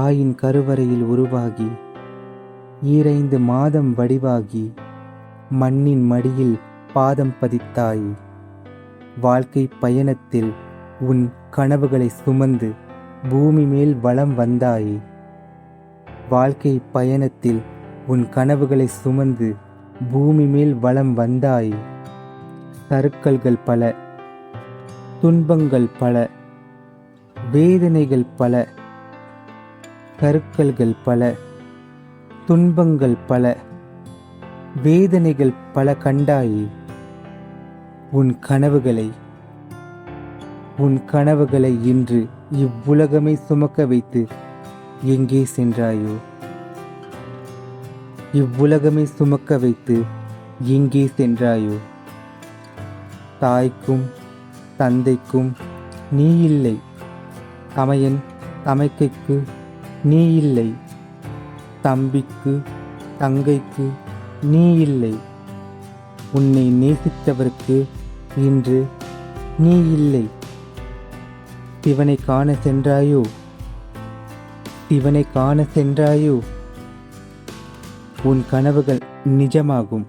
தாயின் கருவறையில் உருவாகி 5 மாதம் வடிவாகி மண்ணின் மடியில் பாதம் பதித்தாய். வாழ்க்கை பயணத்தில் உன் கனவுகளை சுமந்து பூமி மேல் வலம் வந்தாய். வாழ்க்கை பயணத்தில் உன் கனவுகளை சுமந்து பூமி மேல் வலம் வந்தாய். சறுக்கல்கள் பல, துன்பங்கள் பல, வேதனைகள் பல. சறுக்கல்கள் பல, துன்பங்கள் பல, வேதனைகள் பல கண்டாய். உன் கனவுகளை இன்று இவ்வுலகமே சுமக்க வைத்து எங்கே சென்றாயோ? இவ்வுலகமே சுமக்க வைத்து எங்கே சென்றாயோ? தாய்க்கும் தந்தைக்கும் நீ இல்லை, தமையன் தமைக்கைக்கு நீ இல்லை, தம்பிக்கு தங்கைக்கு நீ இல்லை. உன்னை நேசித்தவருக்கு இன்று நீ இல்லை. சிவனை காண சென்றாயோ? சிவனை காண சென்றாயோ? உன் கனவுகள் நிஜமாகும்.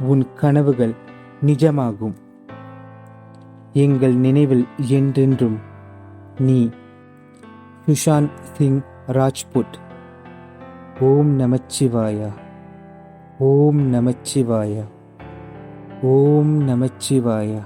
உன் கனவுகள் நிஜமாகும். எங்கள் நினைவில் என்றென்றும் நீ. சுஷாந்த் சிங் ராஜ்புட். ஓம் நமச்சிவாயா. ஓம் நமச்சிவாயா. ஓம் நமச்சிவாயா.